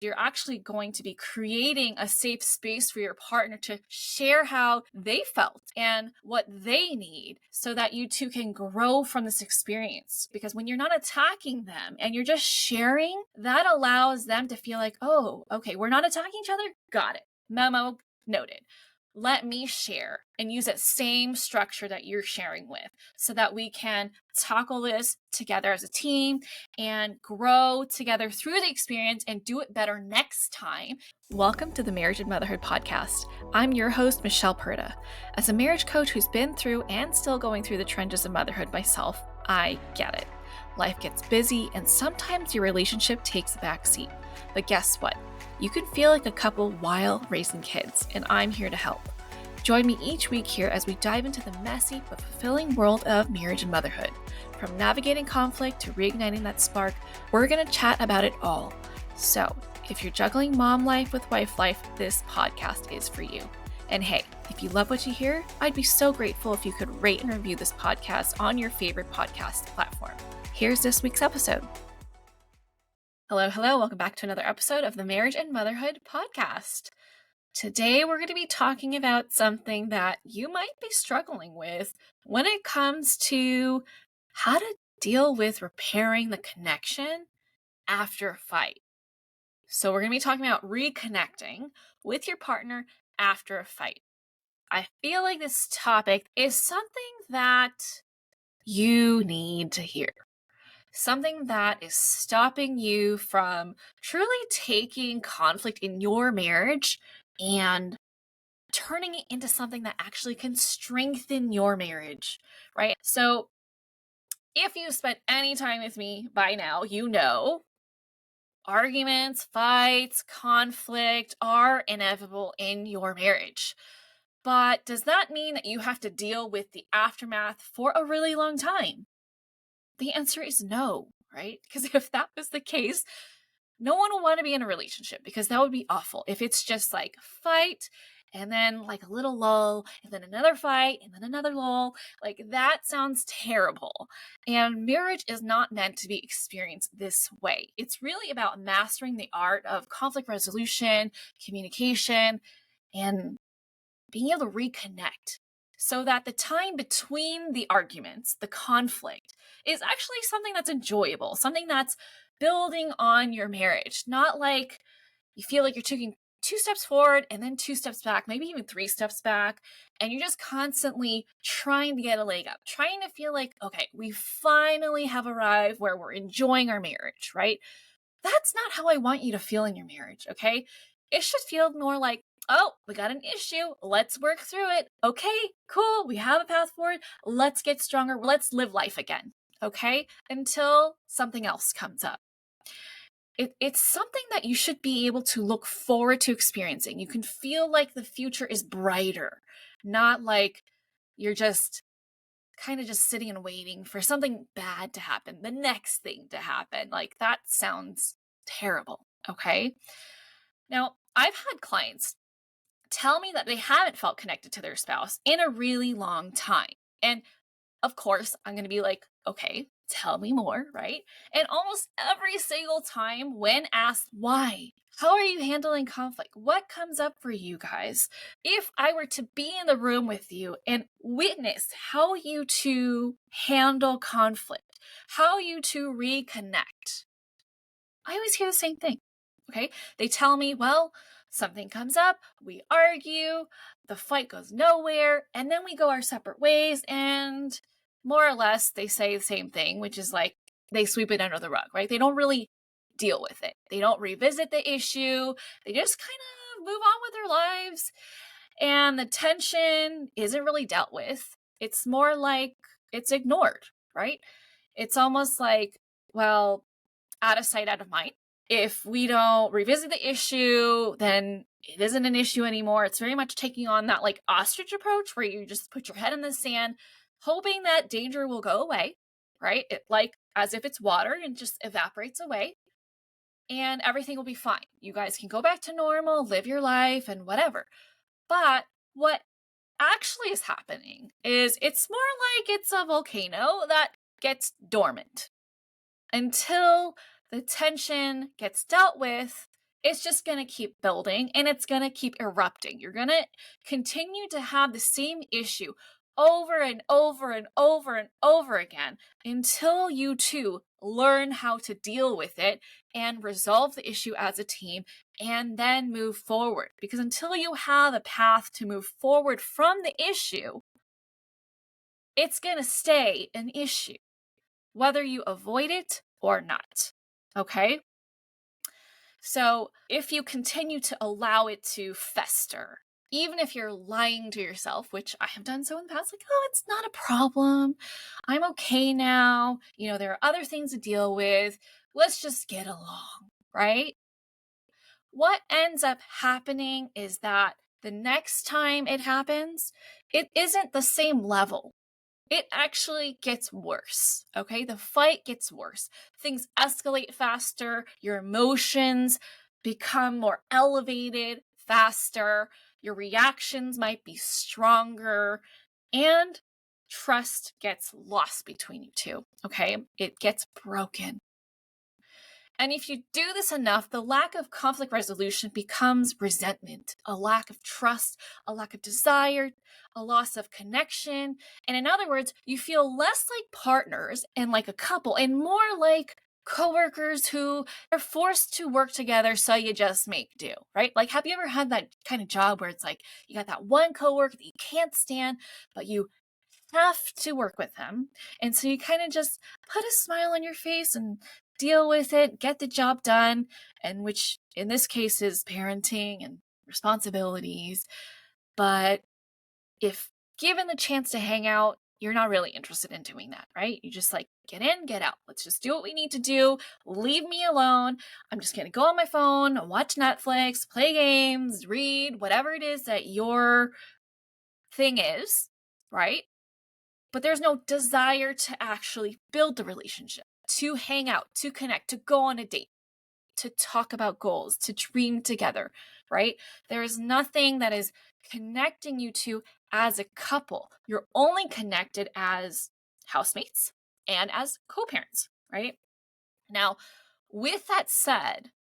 You're actually going to be creating a safe space for your partner to share how they felt and what they need so that you two can grow from this experience. Because when you're not attacking them and you're just sharing, that allows them to feel like, oh, okay, we're not attacking each other. Got it. Memo noted. Let me share and use that same structure that you're sharing with so that we can tackle this together as a team and grow together through the experience and do it better next time. Welcome to the Marriage and Motherhood Podcast. I'm your host, Michelle Perda. As a marriage coach who's been through and still going through the trenches of motherhood myself, I get it. Life gets busy and sometimes your relationship takes a backseat. But guess what? You can feel like a couple while raising kids, and I'm here to help. Join me each week here as we dive into the messy but fulfilling world of marriage and motherhood. From navigating conflict to reigniting that spark, we're going to chat about it all. So, if you're juggling mom life with wife life, this podcast is for you. And hey, if you love what you hear, I'd be so grateful if you could rate and review this podcast on your favorite podcast platform. Here's this week's episode. Hello. Welcome back to another episode of the Marriage and Motherhood Podcast. Today, we're going to be talking about something that you might be struggling with when it comes to how to deal with repairing the connection after a fight. So we're going to be talking about reconnecting with your partner after a fight. I feel like this topic is something that you need to hear. Something that is stopping you from truly taking conflict in your marriage and turning it into something that actually can strengthen your marriage, right? So if you've spent any time with me by now, you know arguments, fights, conflict are inevitable in your marriage. But does that mean that you have to deal with the aftermath for a really long time? The answer is no, right? Because if that was the case, no one would want to be in a relationship because that would be awful. If it's just like fight and then like a little lull and then another fight and then another lull, like that sounds terrible. And marriage is not meant to be experienced this way. It's really about mastering the art of conflict resolution, communication, and being able to reconnect so that the time between the arguments, the conflict, is actually something that's enjoyable, something that's building on your marriage, not like you feel like you're taking 2 steps forward and then 2 steps back, maybe even 3 steps back, and you're just constantly trying to get a leg up, trying to feel like, okay, we finally have arrived where we're enjoying our marriage, right? That's not how I want you to feel in your marriage, okay? It should feel more like, oh, we got an issue. Let's work through it. Okay, cool. We have a path forward. Let's get stronger. Let's live life again. Okay? Until something else comes up. It's something that you should be able to look forward to experiencing. You can feel like the future is brighter, not like you're just kind of just sitting and waiting for something bad to happen, the next thing to happen. Like that sounds terrible. Okay? Now, I've had clients tell me that they haven't felt connected to their spouse in a really long time. And of course, I'm going to be like, okay, tell me more, right? And almost every single time when asked why, how are you handling conflict? What comes up for you guys? If I were to be in the room with you and witness how you two handle conflict, how you two reconnect, I always hear the same thing. Okay. They tell me, well, something comes up, we argue, the fight goes nowhere, and then we go our separate ways, and more or less they say the same thing, which is like they sweep it under the rug, right? They don't really deal with it. They don't revisit the issue. They just kind of move on with their lives, and the tension isn't really dealt with. It's more like it's ignored, right? It's almost like, well, out of sight, out of mind. If we don't revisit the issue, then it isn't an issue anymore. It's very much taking on that like ostrich approach where you just put your head in the sand, hoping that danger will go away, right? Like as if it's water and just evaporates away and everything will be fine. You guys can go back to normal, live your life and whatever. But what actually is happening is it's more like it's a volcano that gets dormant until the tension gets dealt with it's just going to keep building and it's going to keep erupting. You're going to continue to have the same issue over and over and over and over again until you two learn how to deal with it and resolve the issue as a team and then move forward. Because until you have a path to move forward from the issue, it's going to stay an issue, whether you avoid it or not. Okay? So if you continue to allow it to fester, even if you're lying to yourself, which I have done so in the past, like, oh, it's not a problem. I'm okay now. There are other things to deal with. Let's just get along, right? What ends up happening is that the next time it happens, it isn't the same level. It actually gets worse, okay? The fight gets worse. Things escalate faster. Your emotions become more elevated faster. Your reactions might be stronger. And trust gets lost between you two, okay? It gets broken. And if you do this enough, the lack of conflict resolution becomes resentment, a lack of trust, a lack of desire, a loss of connection. And in other words, you feel less like partners and like a couple and more like coworkers who are forced to work together so you just make do, right? Like, have you ever had that kind of job where it's like you got that one coworker that you can't stand, but you have to work with them. And so you kind of just put a smile on your face and deal with it, get the job done, and which in this case is parenting and responsibilities. But if given the chance to hang out, you're not really interested in doing that, right? You just like, get in, get out. Let's just do what we need to do. Leave me alone. I'm just going to go on my phone, watch Netflix, play games, read, whatever it is that your thing is, right? But there's no desire to actually build the relationship, to hang out, to connect, to go on a date, to talk about goals, to dream together, right? There is nothing that is connecting you two as a couple. You're only connected as housemates and as co-parents, right? Now, with that said,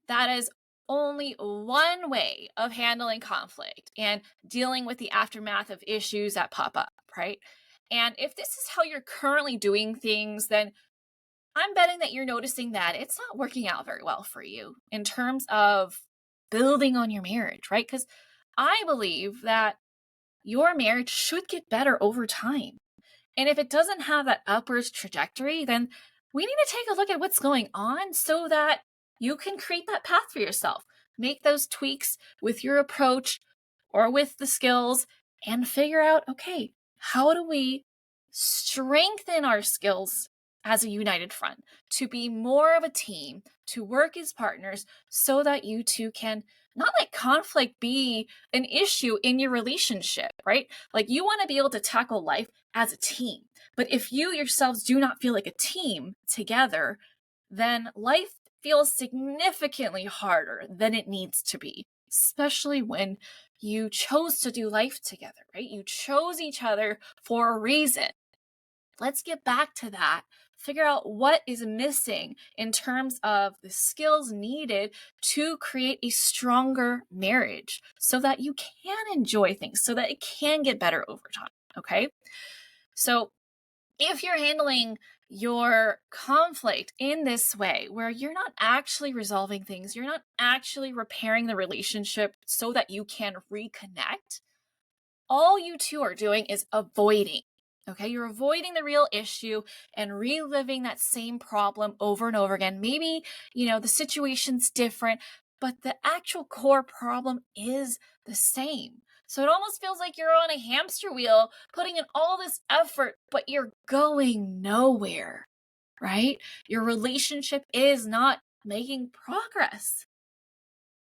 that is only one way of handling conflict and dealing with the aftermath of issues that pop up, right? And if this is how you're currently doing things, then I'm betting that you're noticing that it's not working out very well for you in terms of building on your marriage, right? Because I believe that your marriage should get better over time. And if it doesn't have that upwards trajectory, then we need to take a look at what's going on so that you can create that path for yourself. Make those tweaks with your approach or with the skills and figure out, okay, how do we strengthen our skills as a united front to be more of a team, to work as partners so that you two can not let conflict be an issue in your relationship, right? Like, you want to be able to tackle life as a team. But if you yourselves do not feel like a team together, then life feels significantly harder than it needs to be, especially when you chose to do life together, right? You chose each other for a reason. Let's get back to that. Figure out what is missing in terms of the skills needed to create a stronger marriage so that you can enjoy things, so that it can get better over time, okay? So if you're handling your conflict in this way, where you're not actually resolving things, you're not actually repairing the relationship so that you can reconnect, all you two are doing is avoiding. Okay, you're avoiding the real issue and reliving that same problem over and over again. Maybe, the situation's different, but the actual core problem is the same. So it almost feels like you're on a hamster wheel, putting in all this effort, but you're going nowhere, right? Your relationship is not making progress.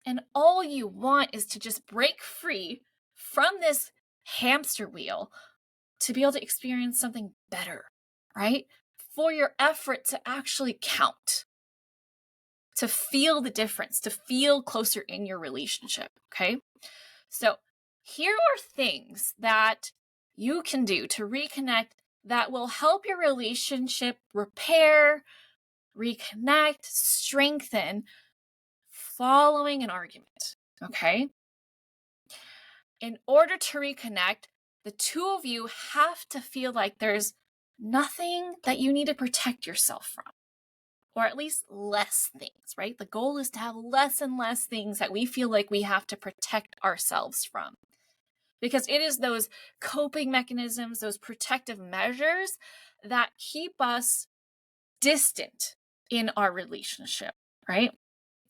And all you want is to just break free from this hamster wheel to be able to experience something better, right? For your effort to actually count, to feel the difference, to feel closer in your relationship, okay? So here are things that you can do to reconnect that will help your relationship repair, reconnect, strengthen following an argument, okay? In order to reconnect, the two of you have to feel like there's nothing that you need to protect yourself from, or at least less things, right? The goal is to have less and less things that we feel like we have to protect ourselves from. Because it is those coping mechanisms, those protective measures that keep us distant in our relationship, right?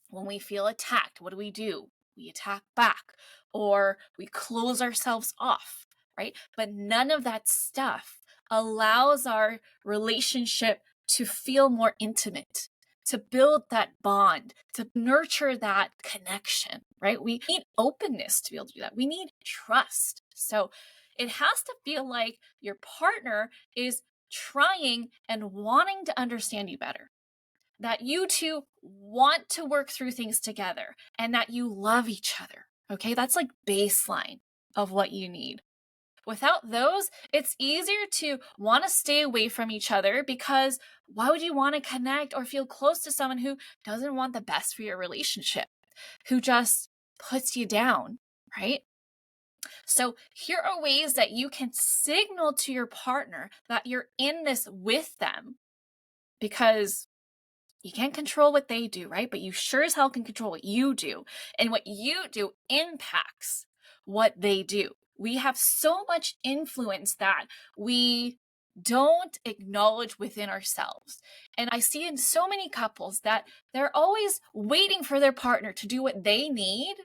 When we feel attacked, what do? We attack back, or we close ourselves off, right? But none of that stuff allows our relationship to feel more intimate, to build that bond, to nurture that connection, right? We need openness to be able to do that. We need trust. So it has to feel like your partner is trying and wanting to understand you better, that you two want to work through things together, and that you love each other. Okay, that's like baseline of what you need. Without those, it's easier to want to stay away from each other, because why would you want to connect or feel close to someone who doesn't want the best for your relationship, who just puts you down, right? So here are ways that you can signal to your partner that you're in this with them, because you can't control what they do, right? But you sure as hell can control what you do. And what you do impacts what they do. We have so much influence that we don't acknowledge within ourselves. And I see in so many couples that they're always waiting for their partner to do what they need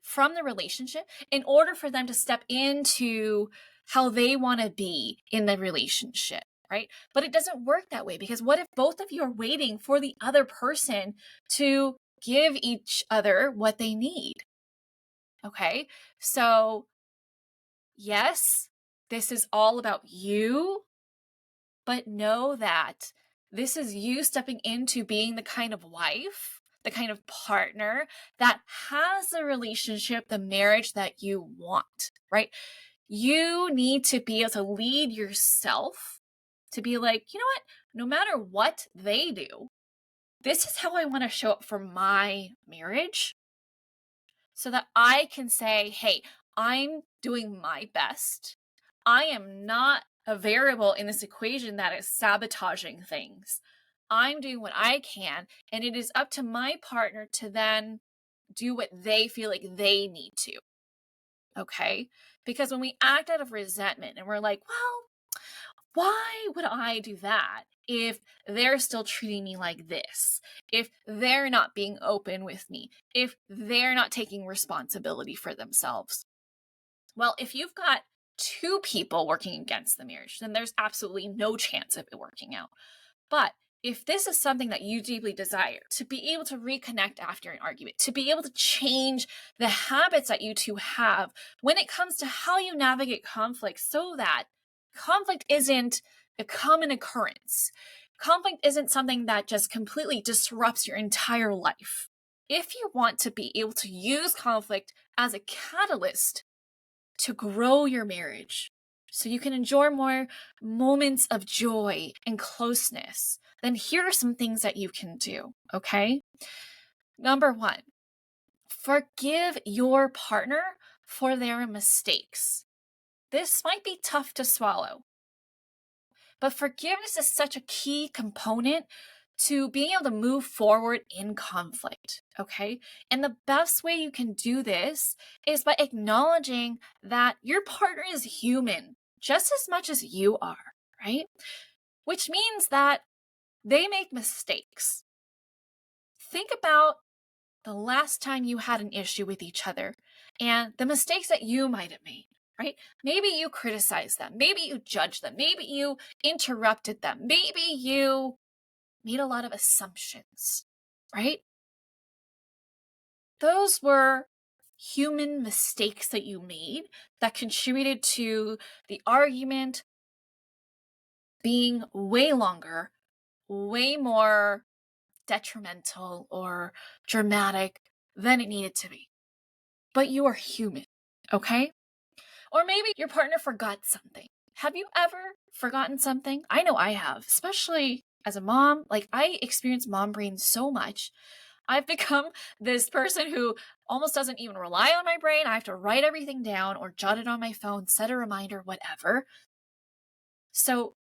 from the relationship in order for them to step into how they want to be in the relationship, right? But it doesn't work that way, because what if both of you are waiting for the other person to give each other what they need? Okay, so yes, this is all about you, but know that this is you stepping into being the kind of wife, the kind of partner that has the relationship, the marriage that you want, right? You need to be able to lead yourself to be like, you know what? No matter what they do, this is how I want to show up for my marriage, so that I can say, hey, I'm doing my best. I am not a variable in this equation that is sabotaging things. I'm doing what I can, and it is up to my partner to then do what they feel like they need to. Okay? Because when we act out of resentment and we're like, well, why would I do that if they're still treating me like this? If they're not being open with me? If they're not taking responsibility for themselves? Well, if you've got two people working against the marriage, then there's absolutely no chance of it working out. But if this is something that you deeply desire, to be able to reconnect after an argument, to be able to change the habits that you two have when it comes to how you navigate conflict, so that conflict isn't a common occurrence. Conflict isn't something that just completely disrupts your entire life. If you want to be able to use conflict as a catalyst to grow your marriage, so you can enjoy more moments of joy and closeness, then here are some things that you can do, okay? Number one, forgive your partner for their mistakes. This might be tough to swallow, but forgiveness is such a key component to being able to move forward in conflict, okay? And the best way you can do this is by acknowledging that your partner is human just as much as you are, right? Which means that they make mistakes. Think about the last time you had an issue with each other and the mistakes that you might have made, right? Maybe you criticized them. Maybe you judged them. Maybe you interrupted them. Maybe you made a lot of assumptions, right? Those were human mistakes that you made that contributed to the argument being way longer, way more detrimental or dramatic than it needed to be. But you are human, okay? Or maybe your partner forgot something. Have you ever forgotten something? I know I have, especially as a mom. Like, I experience mom brain so much. I've become this person who almost doesn't even rely on my brain. I have to write everything down or jot it on my phone, set a reminder, whatever. So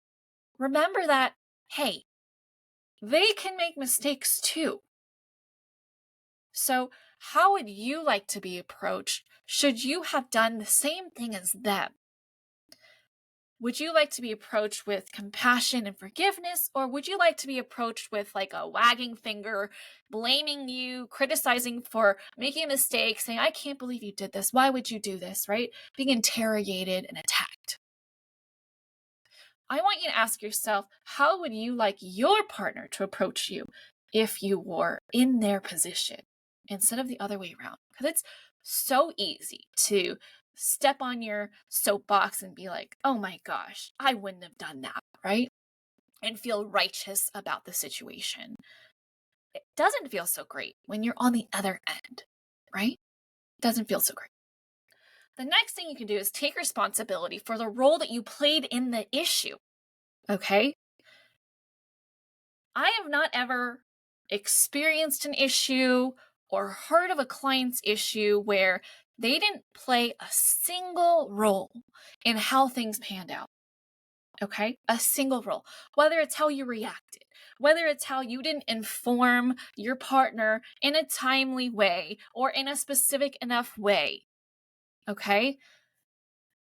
remember that, hey, they can make mistakes too. So how would you like to be approached should you have done the same thing as them? Would you like to be approached with compassion and forgiveness, or would you like to be approached with like a wagging finger, blaming you, criticizing for making a mistake, saying, I can't believe you did this. Why would you do this, right? Being interrogated and attacked. I want you to ask yourself, how would you like your partner to approach you if you were in their position instead of the other way around? Because it's so easy to step on your soapbox and be like, oh my gosh, I wouldn't have done that, right? And feel righteous about the situation. It doesn't feel so great when you're on the other end, right? It doesn't feel so great. The next thing you can do is take responsibility for the role that you played in the issue, okay? I have not ever experienced an issue or heard of a client's issue where they didn't play a single role in how things panned out. Okay? A single role. Whether it's how you reacted, whether it's how you didn't inform your partner in a timely way or in a specific enough way. Okay?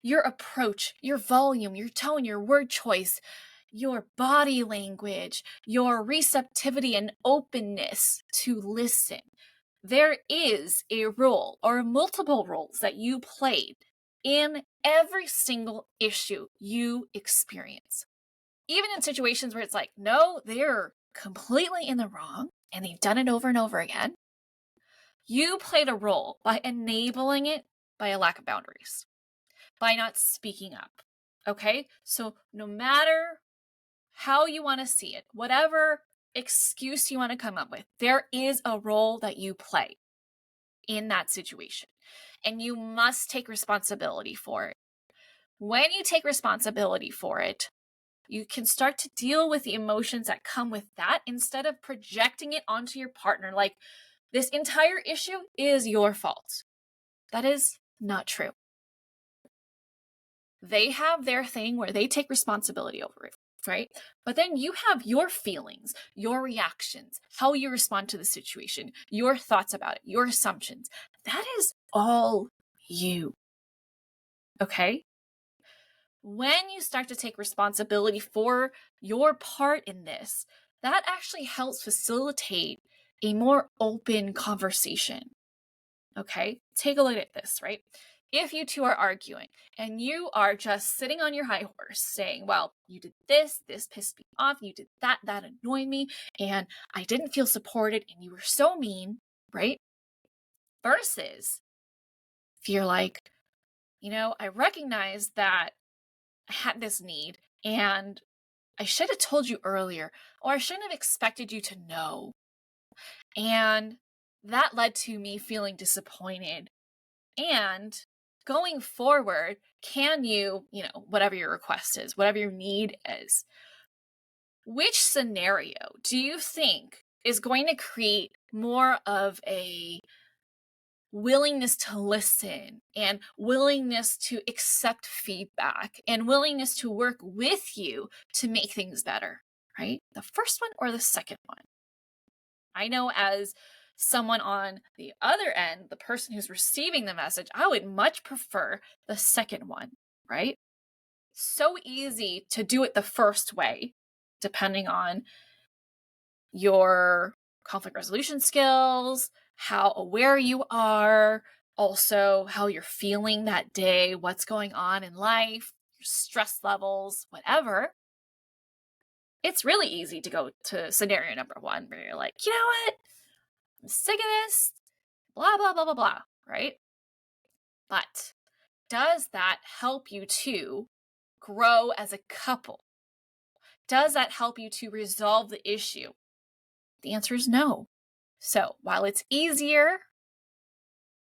Your approach, your volume, your tone, your word choice, your body language, your receptivity and openness to listen. There is a role or multiple roles that you played in every single issue you experience. Even in situations where it's like, no, they're completely in the wrong and they've done it over and over again, you played a role by enabling it by a lack of boundaries, by not speaking up. Okay? So no matter how you want to see it, whatever excuse you want to come up with, there is a role that you play in that situation, and you must take responsibility for it. When you take responsibility for it, you can start to deal with the emotions that come with that instead of projecting it onto your partner like this entire issue is your fault. That is not true. They have their thing where they take responsibility over it, right? But then you have your feelings, your reactions, how you respond to the situation, your thoughts about it, your assumptions. That is all you. Okay? When you start to take responsibility for your part in this, that actually helps facilitate a more open conversation. Okay? Take a look at this, right? If you two are arguing and you are just sitting on your high horse saying, well, you did this pissed me off, you did that annoyed me, and I didn't feel supported, and you were so mean, right? Versus if you're like, I recognize that I had this need and I should have told you earlier, or I shouldn't have expected you to know. And that led to me feeling disappointed. And going forward, can you, whatever your request is, whatever your need is, which scenario do you think is going to create more of a willingness to listen and willingness to accept feedback and willingness to work with you to make things better, right? The first one or the second one? I know as someone on the other end, the person who's receiving the message, I would much prefer the second one, right? So easy to do it the first way, depending on your conflict resolution skills, how aware you are, also how you're feeling that day, what's going on in life, your stress levels, whatever. It's really easy to go to scenario number one where you're like, you know what? I'm sick of this, blah, blah, blah, blah, blah, right? But does that help you to grow as a couple? Does that help you to resolve the issue? The answer is no. So while it's easier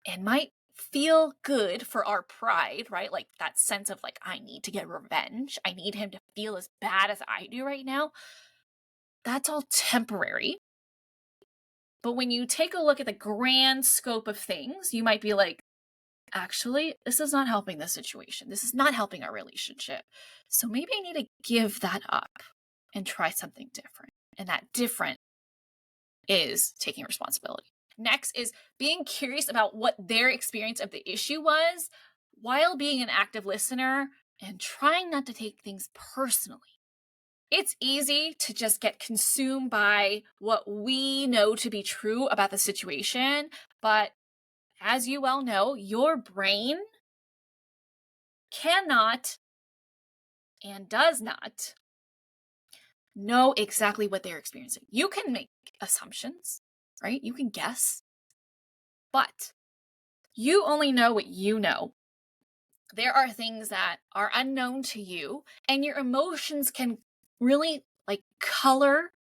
and might feel good for our pride, right? Like that sense of like, I need to get revenge. I need him to feel as bad as I do right now. That's all temporary. But when you take a look at the grand scope of things, you might be like, actually, this is not helping the situation. This is not helping our relationship. So maybe I need to give that up and try something different. And that different is taking responsibility. Next is being curious about what their experience of the issue was while being an active listener and trying not to take things personally. It's easy to just get consumed by what we know to be true about the situation, but as you well know, your brain cannot and does not know exactly what they're experiencing. You can make assumptions, right? You can guess, but you only know what you know. There are things that are unknown to you, and your emotions can really color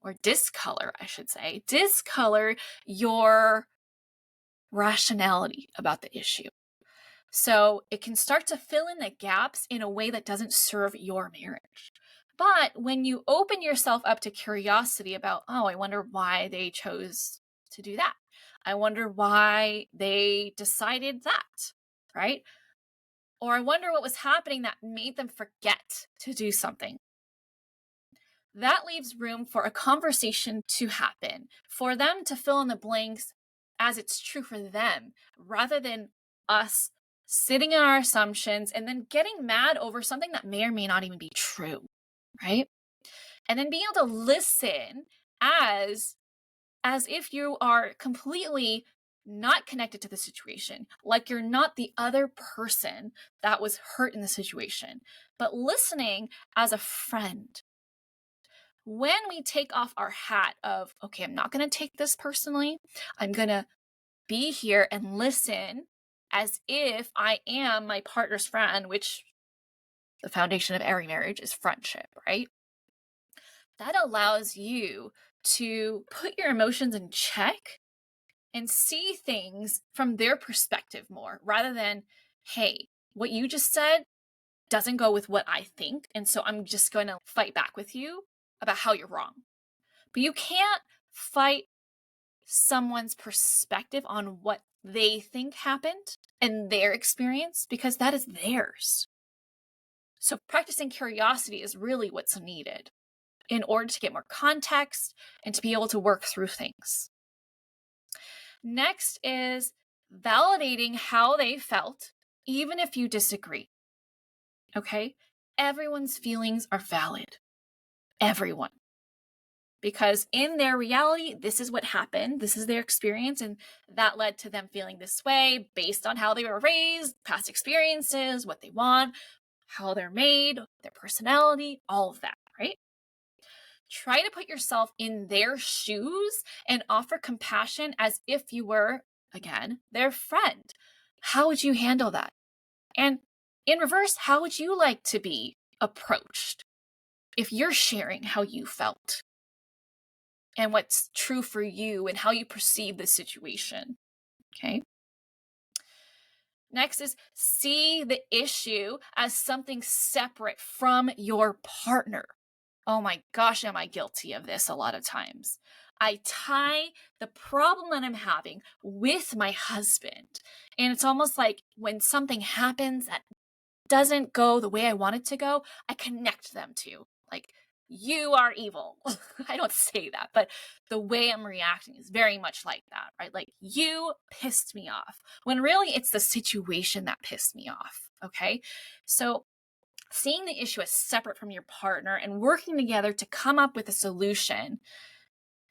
or discolor, I should say, discolor your rationality about the issue. So it can start to fill in the gaps in a way that doesn't serve your marriage. But when you open yourself up to curiosity about, oh, I wonder why they chose to do that. I wonder why they decided that, right? Or I wonder what was happening that made them forget to do something. That leaves room for a conversation to happen, for them to fill in the blanks as it's true for them, rather than us sitting in our assumptions and then getting mad over something that may or may not even be true, right? And then being able to listen as if you are completely not connected to the situation, like you're not the other person that was hurt in the situation, but listening as a friend. When we take off our hat of, okay, I'm not going to take this personally, I'm going to be here and listen as if I am my partner's friend, which the foundation of every marriage is friendship, right? That allows you to put your emotions in check and see things from their perspective more, rather than, hey, what you just said doesn't go with what I think, and so I'm just going to fight back with you about how you're wrong. But you can't fight someone's perspective on what they think happened and their experience, because that is theirs. So practicing curiosity is really what's needed in order to get more context and to be able to work through things. Next is validating how they felt, even if you disagree. Okay? Everyone's feelings are valid. Everyone. Because in their reality, this is what happened. This is their experience. And that led to them feeling this way based on how they were raised, past experiences, what they want, how they're made, their personality, all of that, right? Try to put yourself in their shoes and offer compassion as if you were, again, their friend. How would you handle that? And in reverse, how would you like to be approached if you're sharing how you felt and what's true for you and how you perceive the situation? Okay. Next is see the issue as something separate from your partner. Oh my gosh, am I guilty of this a lot of times? I tie the problem that I'm having with my husband. And it's almost like when something happens that doesn't go the way I want it to go, I connect them to, like, you are evil. I don't say that, but the way I'm reacting is very much like that, right? Like, you pissed me off, when really it's the situation that pissed me off, okay? So seeing the issue as separate from your partner and working together to come up with a solution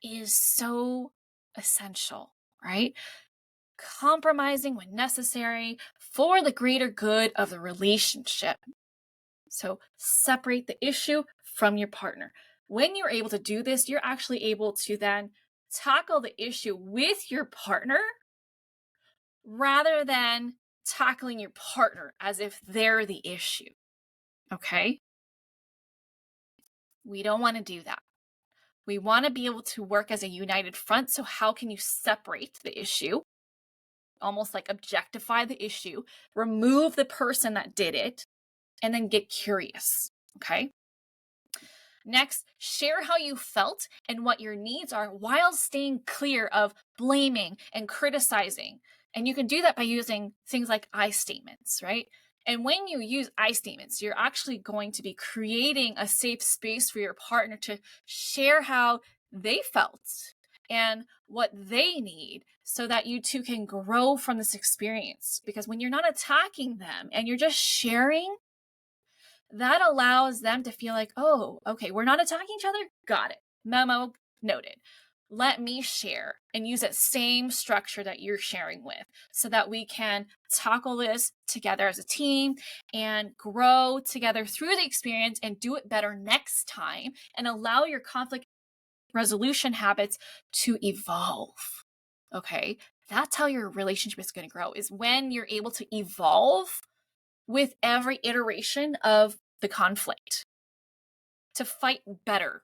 is so essential, right? Compromising when necessary for the greater good of the relationship. So separate the issue from your partner. When you're able to do this, you're actually able to then tackle the issue with your partner rather than tackling your partner as if they're the issue. Okay? We don't want to do that. We want to be able to work as a united front. So how can you separate the issue? Almost like objectify the issue, remove the person that did it, and then get curious, okay? Next, share how you felt and what your needs are while staying clear of blaming and criticizing. And you can do that by using things like I statements, right? And when you use I statements, you're actually going to be creating a safe space for your partner to share how they felt and what they need so that you two can grow from this experience. Because when you're not attacking them and you're just sharing, that allows them to feel like, oh, okay, we're not attacking each other. Got it. Memo noted. Let me share and use that same structure that you're sharing with so that we can tackle this together as a team and grow together through the experience and do it better next time and allow your conflict resolution habits to evolve. Okay. That's how your relationship is going to grow, is when you're able to evolve with every iteration of the conflict to fight better.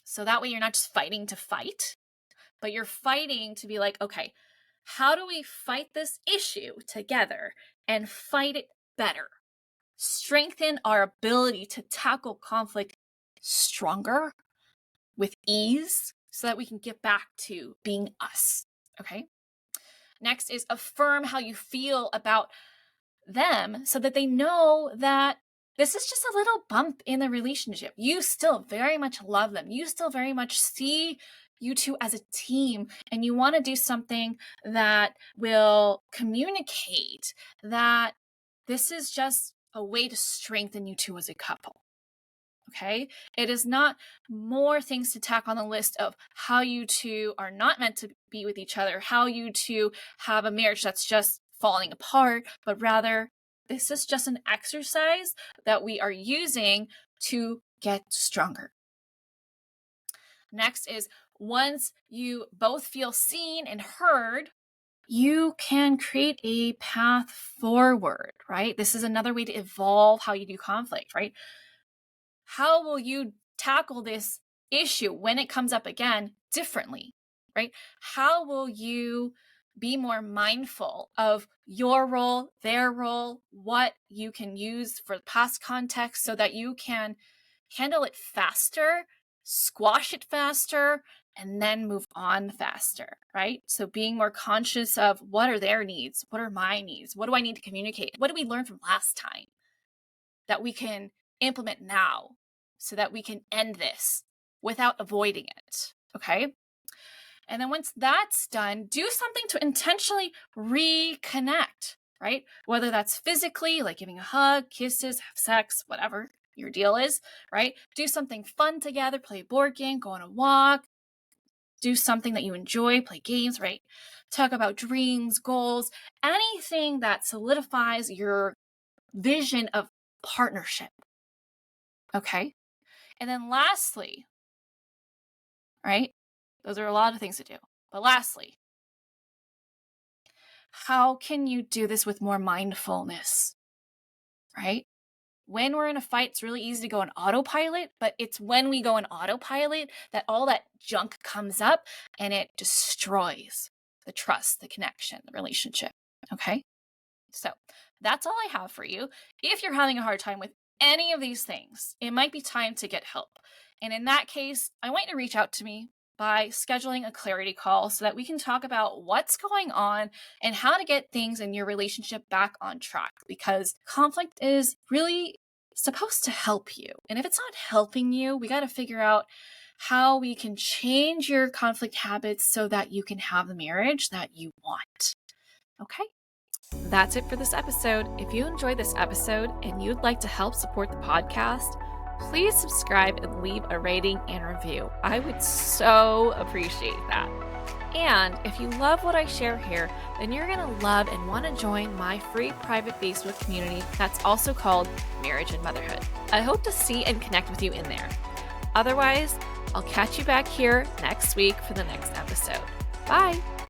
So that way you're not just fighting to fight, but you're fighting to be like, okay, how do we fight this issue together and fight it better? Strengthen our ability to tackle conflict stronger with ease so that we can get back to being us. Okay. Next is affirm how you feel about them so that they know that this is just a little bump in the relationship. You still very much love them. You still very much see you two as a team, and you want to do something that will communicate that this is just a way to strengthen you two as a couple. Okay? It is not more things to tack on the list of how you two are not meant to be with each other, how you two have a marriage that's just falling apart, but rather this is just an exercise that we are using to get stronger. Next is, once you both feel seen and heard, you can create a path forward, right? This is another way to evolve how you do conflict, right? How will you tackle this issue when it comes up again differently, right? How will you be more mindful of your role, their role, what you can use for past context so that you can handle it faster, squash it faster, and then move on faster, right? So being more conscious of what are their needs? What are my needs? What do I need to communicate? What did we learn from last time that we can implement now so that we can end this without avoiding it, okay? And then once that's done, do something to intentionally reconnect, right? Whether that's physically, like giving a hug, kisses, have sex, whatever your deal is, right? Do something fun together, play a board game, go on a walk, do something that you enjoy, play games, right? Talk about dreams, goals, anything that solidifies your vision of partnership, okay? And then lastly, right? Those are a lot of things to do. But lastly, how can you do this with more mindfulness, right? When we're in a fight, it's really easy to go on autopilot, but it's when we go on autopilot that all that junk comes up and it destroys the trust, the connection, the relationship, okay? So that's all I have for you. If you're having a hard time with any of these things, it might be time to get help. And in that case, I want you to reach out to me by scheduling a clarity call so that we can talk about what's going on and how to get things in your relationship back on track, because conflict is really supposed to help you. And if it's not helping you, we got to figure out how we can change your conflict habits so that you can have the marriage that you want. Okay? That's it for this episode. If you enjoyed this episode and you'd like to help support the podcast, please subscribe and leave a rating and review. I would so appreciate that. And if you love what I share here, then you're going to love and want to join my free private Facebook community that's also called Marriage and Motherhood. I hope to see and connect with you in there. Otherwise, I'll catch you back here next week for the next episode. Bye!